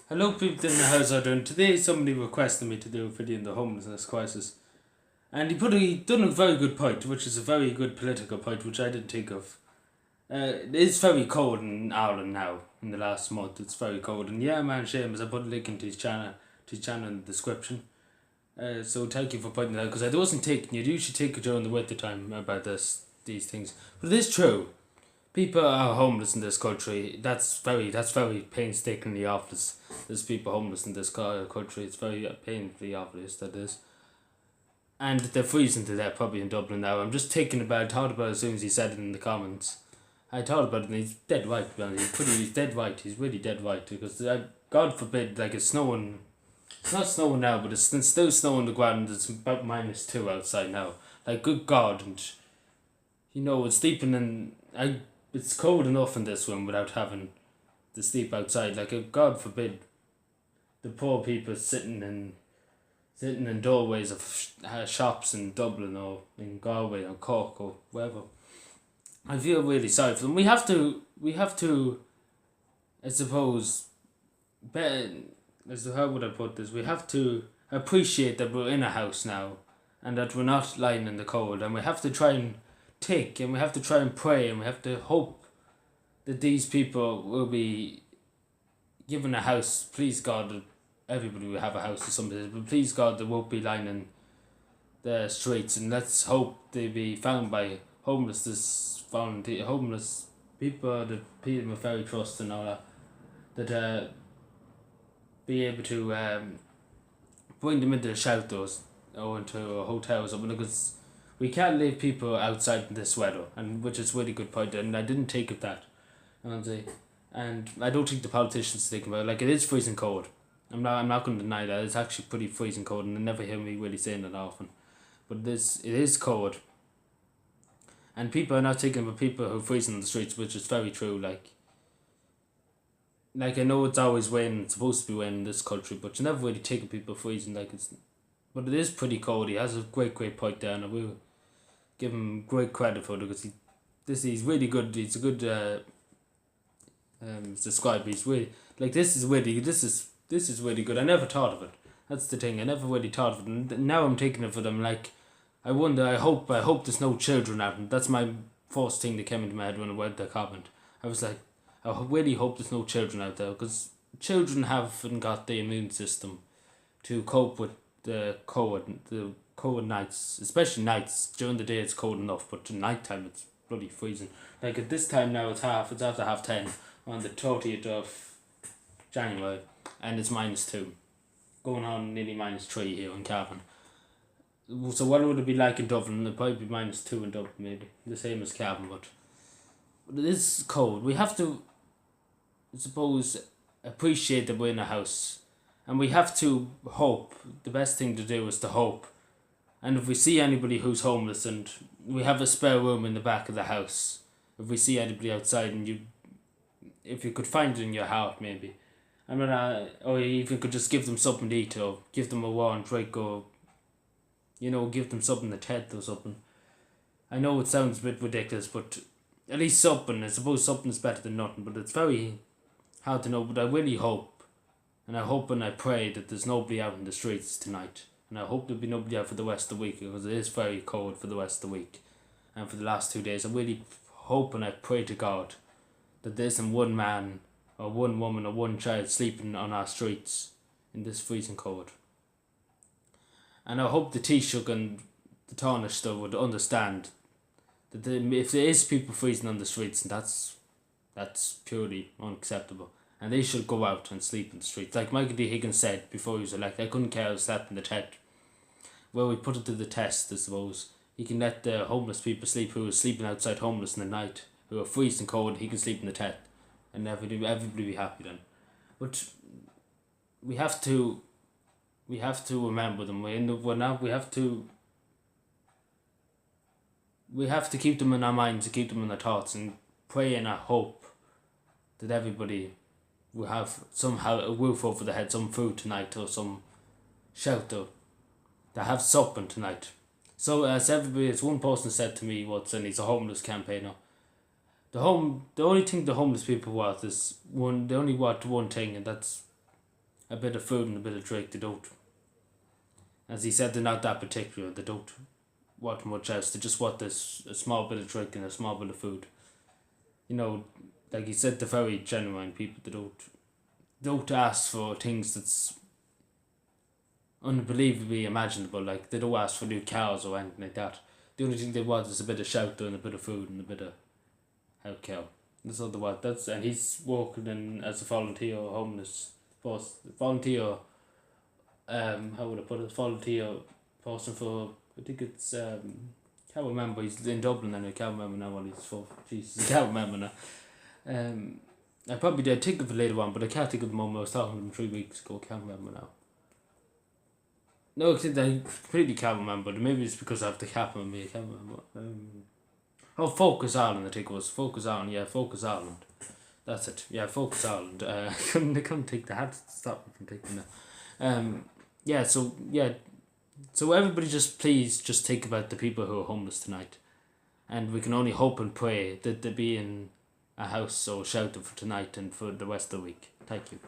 Hello people in the house are doing. Today somebody requested me to do a video on the homelessness crisis. And he done a very good point, which is a very good political point, which I didn't think of. It is very cold in Ireland now, in the last month, it's very cold. And yeah man, Seamus, I put a link into his channel in the description. So thank you for pointing that out, because I wasn't taking, you usually take it during the winter time about these things. But it is true. People are homeless in this country. That's very painstakingly obvious. There's people homeless in this country. It's very painfully obvious that is. And they're freezing to death probably in Dublin now. I'm just thinking about I thought about it as soon as he said it in the comments. I thought about it and he's dead right, to be honest. He's dead right. He's really dead right, because God forbid, like, it's snowing. It's not snowing now, but it's still snowing on the ground. It's about -2 outside now. Like, good God. And it's sleeping it's cold enough in this room without having to sleep outside. Like, God forbid, the poor people sitting in doorways of shops in Dublin or in Galway or Cork or wherever. I feel really sorry for them. We have to, I suppose, how would I put this? We have to appreciate that we're in a house now, and that we're not lying in the cold, and we have to try and and we have to try and pray, and we have to hope that these people will be given a house. Please God, that everybody will have a house or something, but please God, they won't be lying in the streets, and let's hope they be found by homeless people, that people with very trust and all that be able to bring them into the shelters or into a hotel or something, because we can't leave people outside in this weather, and which is a really good point, and I didn't think of that. And I don't think the politicians think about it. Like, it is freezing cold. I'm not going to deny that. It's actually pretty freezing cold, and I never hear me really saying that often. But it is cold. And people are not thinking about people who are freezing in the streets, which is very true. Like I know it's always raining, it's supposed to be raining in this country, but you never really think of people freezing. But it is pretty cold. He has a great point there, and I will give him great credit for it, because he's really good. He's a good describe. He's really, like, this is really good. I never thought of it. That's the thing. I never really thought of it, and now I'm taking it for them. Like, I wonder. I hope there's no children out, and that's my first thing that came into my head when I read the comment. I was like, I really hope there's no children out there, because children haven't got the immune system to cope with the cold nights, especially nights. During the day it's cold enough, but at night time it's bloody freezing. Like, at this time now it's after 10:30 on the 30th of January, and it's -2, going on nearly -3 here in Cavan. So what would it be like in Dublin? It'd probably be -2 in Dublin, maybe the same as Cavan, but it is cold. We have to, I suppose, appreciate that we're in a house, and we have to hope. The best thing to do is to hope. And if we see anybody who's homeless, and we have a spare room in the back of the house, if we see anybody outside, and if you could find it in your heart, maybe, or you even could just give them something to eat, or give them a warm drink, or give them something to eat or something. I know it sounds a bit ridiculous, but at least something. I suppose something's better than nothing, but it's very hard to know. But I really hope, and I hope and I pray that there's nobody out in the streets tonight. And I hope there'll be nobody out for the rest of the week, because it is very cold for the rest of the week. And for the last 2 days, I really hope and I pray to God that there isn't one man or one woman or one child sleeping on our streets in this freezing cold. And I hope the Taoiseach and the Taoiseach would understand that if there is people freezing on the streets, and that's purely unacceptable, and they should go out and sleep in the streets. Like Michael D. Higgins said before he was elected, I couldn't care if I slept in the tent. Well, we put it to the test, I suppose. He can let the homeless people sleep who are sleeping outside homeless in the night, who are freezing cold. He can sleep in the tent, and everybody be happy then. But we have to remember them. We have to keep them in our minds, to keep them in our thoughts, and pray and hope that everybody will have somehow a roof over their head, some food tonight, or some shelter. They have something tonight. So as one person said to me once, and he's a homeless campaigner, the only thing the homeless people want is they only want one thing, and that's a bit of food and a bit of drink. They don't, as he said, they're not that particular. They don't want much else. They just want this a small bit of drink and a small bit of food. You know, like he said, they're very genuine people. They don't ask for things that's unbelievably imaginable. Like they don't ask for new cars or anything like that. The only thing they want is a bit of shelter and a bit of food and a bit of health care. That's all they want. And he's working in as a volunteer homeless volunteer. How would I put it? Volunteer person for, I think it's can't remember. He's in Dublin and I can't remember now what he's for. Jesus, I can't remember now. I probably did think of it later on, but I can't think of the moment. I was talking to him 3 weeks ago. Can't remember now. No, I completely can't remember. Maybe it's because I have the cap on me. I can't remember. Focus Ireland. I think it was Focus Ireland. Yeah, Focus Ireland. That's it. Yeah, Focus Ireland. I couldn't take the hat. Stop me from taking that. Yeah. So yeah. So everybody, please think about the people who are homeless tonight, and we can only hope and pray that they be in a house or shelter for tonight and for the rest of the week. Thank you.